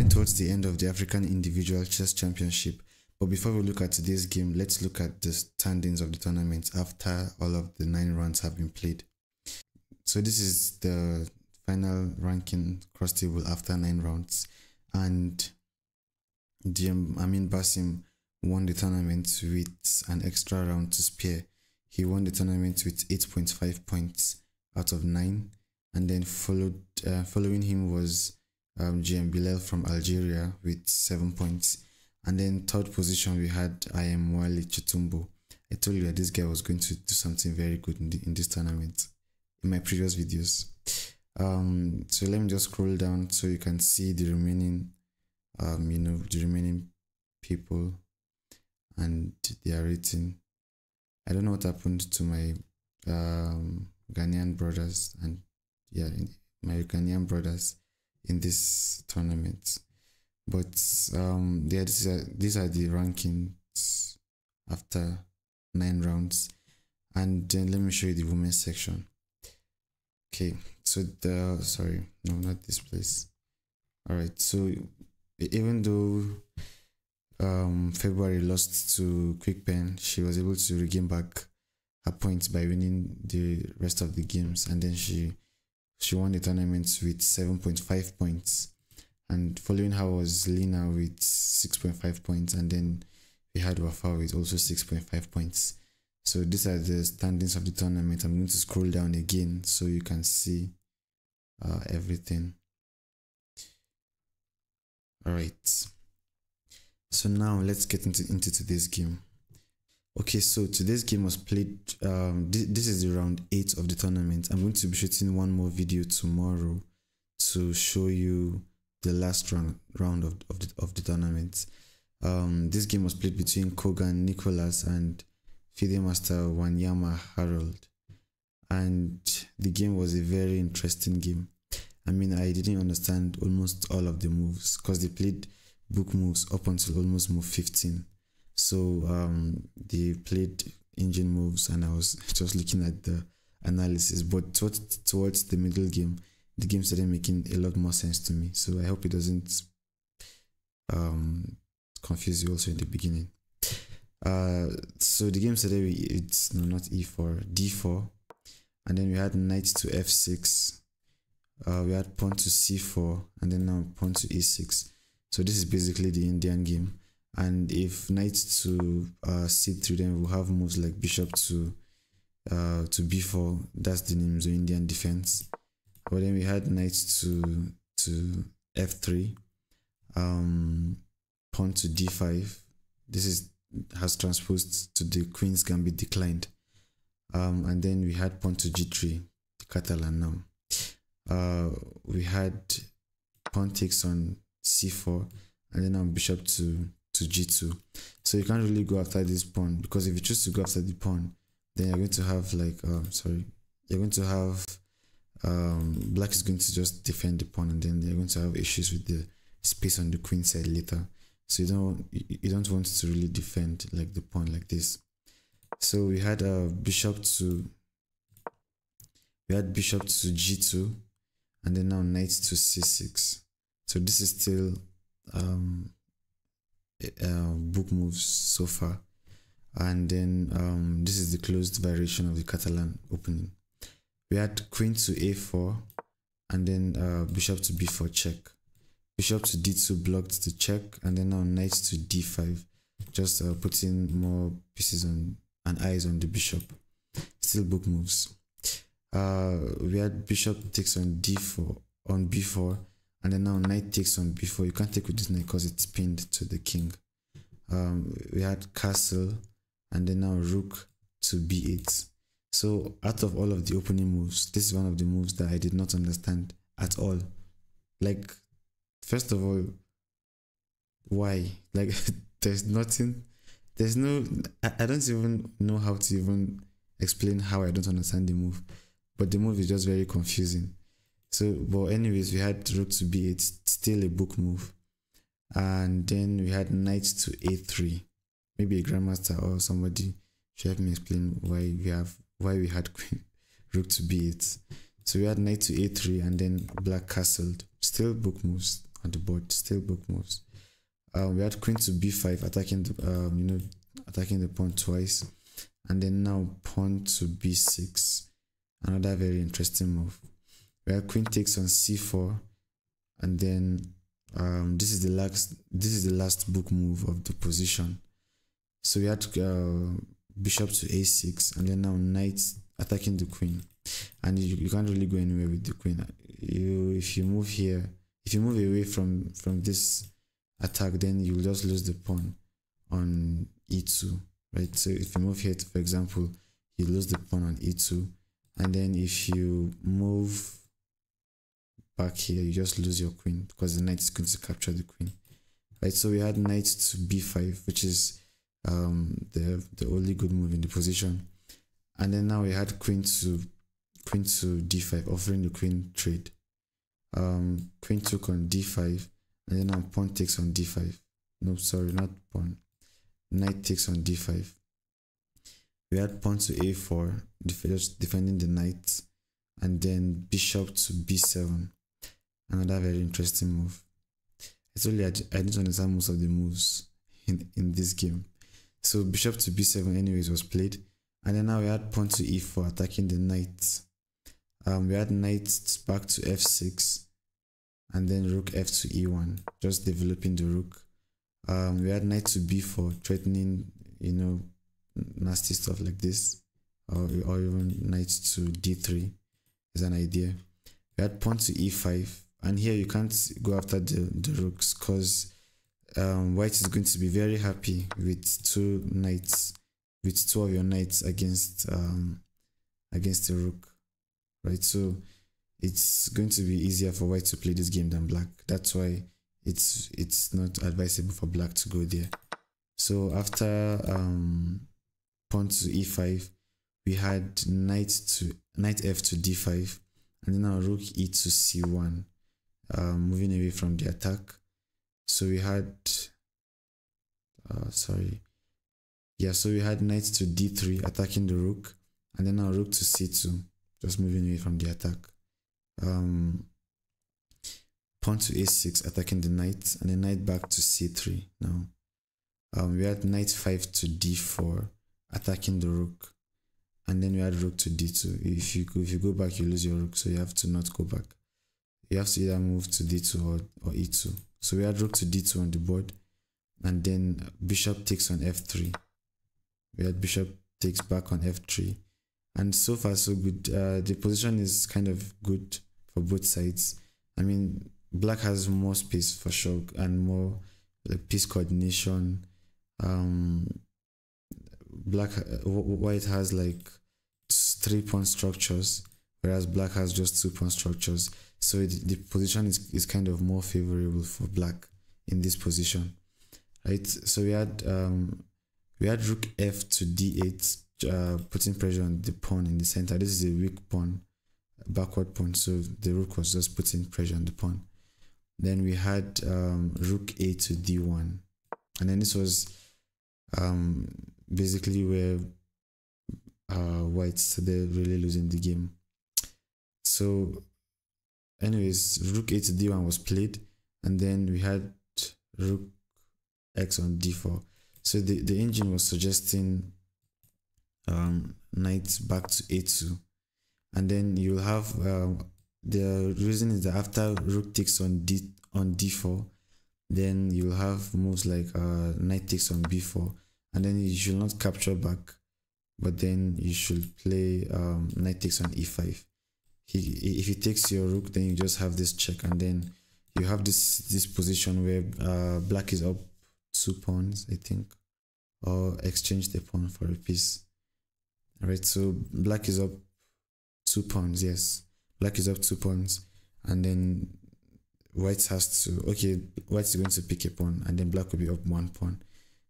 towards the end of the African Individual Chess Championship. But before we look at today's game, let's look at the standings of the tournament after all of the 9 rounds have been played. So this is the final ranking cross table after 9 rounds, and Amin Basim won the tournament with an extra round to spare. He won the tournament with 8.5 points out of 9, and then following him was GM Bilal from Algeria with 7 points. And then third position we had Wale Chitumbo. I told you that this guy was going to do something very good in this tournament in my previous videos. So let me just scroll down so you can see the remaining the remaining people and their rating. I don't know what happened to my Ghanaian brothers and my Ghanaian brothers in this tournament. But these are the rankings after 9 rounds. And then let me show you the women's section. Okay, so sorry, no, not this place. Alright, so even though February lost to QuickPen, she was able to regain back her points by winning the rest of the games, and then she won the tournament with 7.5 points. And following her was Lina with 6.5 points, and then we had Wafa with also 6.5 points. So these are the standings of the tournament. I'm going to scroll down again so you can see everything. Alright, so now let's get into today's game. Okay, so today's game was played, this is the round 8 of the tournament. I'm going to be shooting one more video tomorrow to show you the last round of the tournament. This game was played between Cogan Nicolas and FIDE Master Wanyama Harold, and the game was a very interesting game. I mean, I didn't understand almost all of the moves because they played book moves up until almost move 15. So they played engine moves, and I was just looking at the analysis. But towards the middle game, the game started making a lot more sense to me. So I hope it doesn't confuse you also in the beginning. So the game started with not e4, d4, and then we had knight to f6. We had pawn to c4, and then now pawn to e6. So this is basically the Indian game. And if knight to c3, then we'll have moves like bishop to b4. That's the Nimzo Indian defense. But then we had knight to f3, pawn to d5. This has transposed to the Queen's Gambit declined. And then we had pawn to g3, the Catalan now. We had pawn takes on c4, and then now bishop to g2. So you can't really go after this pawn, because if you choose to go after the pawn, then you're going to have black is going to just defend the pawn, and then you're going to have issues with the space on the queen side later. So you don't want to really defend like the pawn like this. So we had bishop to g2, and then now knight to c6. So this is still book moves so far, and then this is the closed variation of the Catalan opening. We had queen to a4, and then bishop to b4 check. Bishop to d2 blocked the check, and then now knight to d5, just putting more pieces on and eyes on the bishop. Still book moves. We had bishop takes on b4, and then now knight takes on b4. You can't take with this knight because it's pinned to the king. We had castle, and then now rook to b8. So out of all of the opening moves, this is one of the moves that I did not understand at all. Like, first of all, why? Like, there's nothing, I don't even know how to even explain how I don't understand the move, but the move is just very confusing. So, but anyways, we had rook to b8, still a book move, and then we had knight to a3. Maybe a grandmaster or somebody should help me explain why we had rook to b8. So we had knight to a3, and then black castled. Still book moves on the board, still book moves. We had queen to b5, attacking the attacking the pawn twice, and then now pawn to b6, another very interesting move. We had queen takes on c4, and then this is the last book move of the position. So we had bishop to a6, and then now knight attacking the queen, and you can't really go anywhere with the queen. If you move here, if you move away from this attack, then you'll just lose the pawn on e2, right? So if you move here, for example, you lose the pawn on e2, and then if you move back here, you just lose your queen because the knight is going to capture the queen, right? So we had knight to b5, which is the only good move in the position, and then now we had queen to d5, offering the queen trade. Queen took on d5, and then now pawn takes on d5. No, sorry, not pawn. Knight takes on d5. We had pawn to a4, defending the knight, and then bishop to b7. Another very interesting move. It's only I didn't understand most of the moves in this game. So bishop to b7 anyways was played, and then now we had pawn to e4, attacking the knight. We had knight back to f6, and then rook f to e1, just developing the rook. We had knight to b4, threatening, nasty stuff like this, or even knight to d3 is an idea. We had pawn to e5, and here you can't go after the rooks because white is going to be very happy with two of your knights against the rook, right? So it's going to be easier for white to play this game than black. That's why it's not advisable for black to go there. So after pawn to e5, we had knight f to d5, and then now rook e to c1, moving away from the attack. So we had so we had knight to d3, attacking the rook, and then now rook to c2, just moving away from the attack. Pawn to a6, attacking the knight, and then knight back to c3 now. We had knight 5 to d4, attacking the rook, and then we had rook to d2. If you go back, you lose your rook, so you have to not go back. You have to either move to d2 or e2. So we had rook to d2 on the board, and then bishop takes on f3. We had bishop takes back on f3, and so far so good. The position is kind of good for both sides. I mean, black has more space for sure and more like piece coordination. White has like 3 pawn structures, whereas black has just 2 pawn structures. So the position is kind of more favorable for black in this position, right? So we had rook f to d8, putting pressure on the pawn in the center. This is a weak pawn, backward pawn, so the rook was just putting pressure on the pawn. Then we had rook a to d1, and then this was basically where white started really losing the game. So anyways, rook a to d1 was played, and then we had rook x on d4. So the engine was suggesting knight back to a2, and then you'll have the reason is that after rook takes on d4, then you'll have moves like knight takes on b4, and then you should not capture back, but then you should play knight takes on e5. If he takes your rook, then you just have this check, and then you have this position where black is up 2 pawns, I think, or exchange the pawn for a piece. Alright, so black is up 2 pawns, yes. Black is up 2 pawns, and then white has to, white is going to pick a pawn, and then black will be up 1 pawn.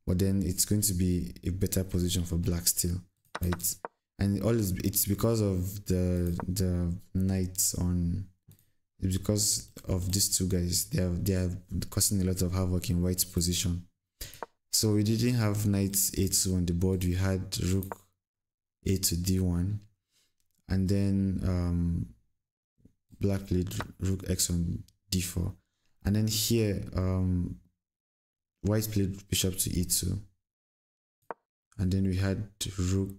But then it's going to be a better position for black still, right? And it's because of the knights on. It's because of these two guys. They are causing a lot of havoc in white's position. So we didn't have knight a2 on the board. We had rook a to d1, and then black played rook x on d4, And then here, white played bishop to e2, and then we had rook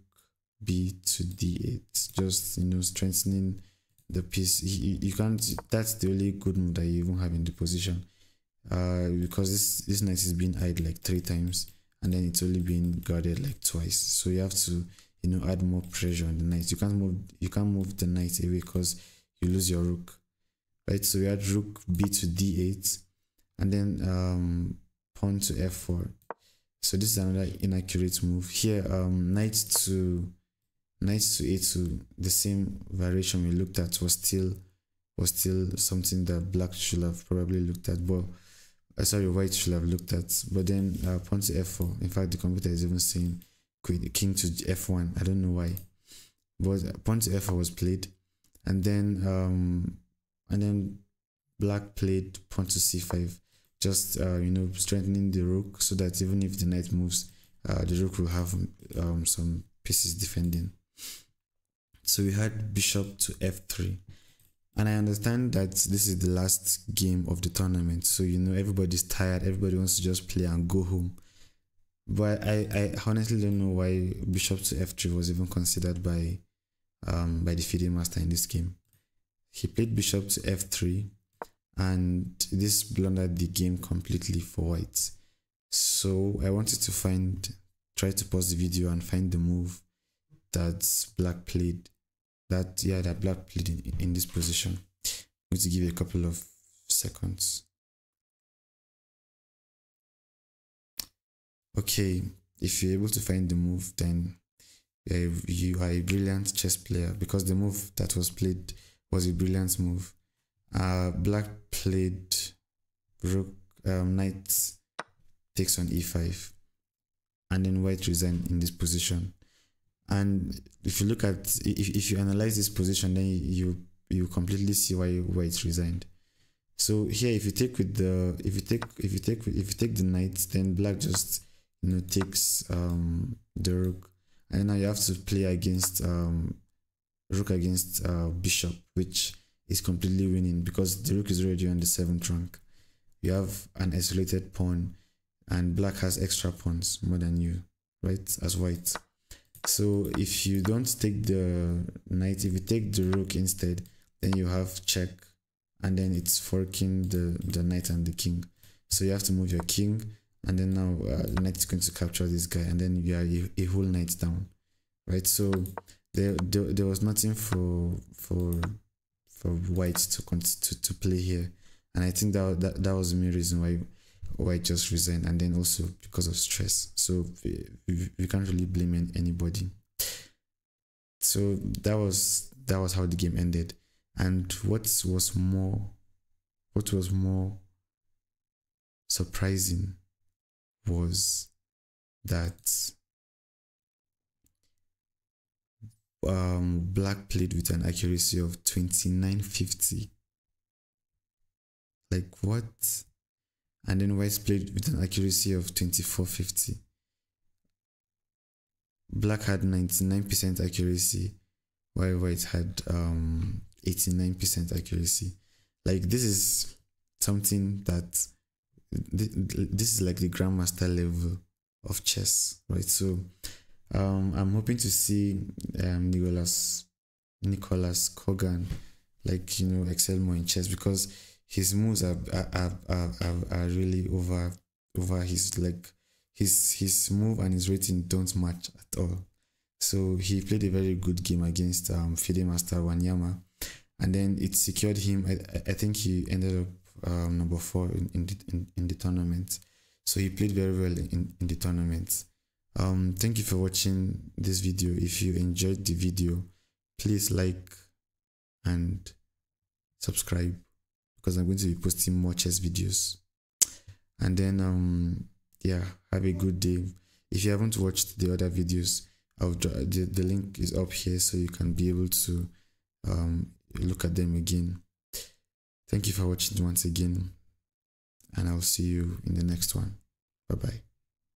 b to d8, just strengthening the piece. You can't. That's the only good move that you even have in the position, because this knight is being eyed like 3 times, and then it's only being guarded like twice. So you have to add more pressure on the knight. You can't move the knight away because you lose your rook, right? So we had rook b to d8, and then pawn to f4. So this is another inaccurate move here. Knight to a2, the same variation we looked at was still something that black should have probably looked at, but white should have looked at. But then pawn to f4. In fact, the computer is even saying king to f1. I don't know why, but pawn to f4 was played, and then black played pawn to c5, just strengthening the rook, so that even if the knight moves, the rook will have some pieces defending. So we had bishop to f3, and I understand that this is the last game of the tournament, so everybody's tired, everybody wants to just play and go home. But I honestly don't know why bishop to f3 was even considered by the FIDE master in this game. He played bishop to f3, and this blundered the game completely for white. So I wanted to try to pause the video and find the move that black played. That black played in this position. I'm going to give you a couple of seconds. Okay, if you're able to find the move, then you are a brilliant chess player, because the move that was played was a brilliant move. Black played rook, knight takes on e5, and then white resigned in this position. And if you look at, if you analyze this position, then you completely see why white resigned. So here, if you take the knight, then black just takes the rook, and now you have to play against rook against bishop, which is completely winning because the rook is already on the 7th rank. You have an isolated pawn, and black has extra pawns more than you, right, as white. So if you don't take the knight, if you take the rook instead, then you have check, and then it's forking the knight and the king. So you have to move your king, and then now the knight is going to capture this guy, and then you are a whole knight down, right? So there was nothing for white to play here, and I think that was the main reason why white just resigned, and then also because of stress. So we can't really blame anybody. So that was how the game ended. And what was more surprising was that black played with an accuracy of 2950. Like, what? And then white played with an accuracy of 2450. Black had 99% accuracy, while white had 89% accuracy. Like, this is something that this is like the grandmaster level of chess, right? So I'm hoping to see Nicolas Cogan excel more in chess, because his moves are really over his his move and his rating don't match at all. So he played a very good game against FIDE master Wanyama, and then it secured him. I think he ended up number 4 in the tournament. So he played very well in the tournament. Thank you for watching this video. If you enjoyed the video, please like and subscribe, because I'm going to be posting more chess videos. And then yeah, have a good day. If you haven't watched the other videos, the link is up here, so you can be able to look at them again. Thank you for watching once again, and I'll see you in the next one. Bye bye.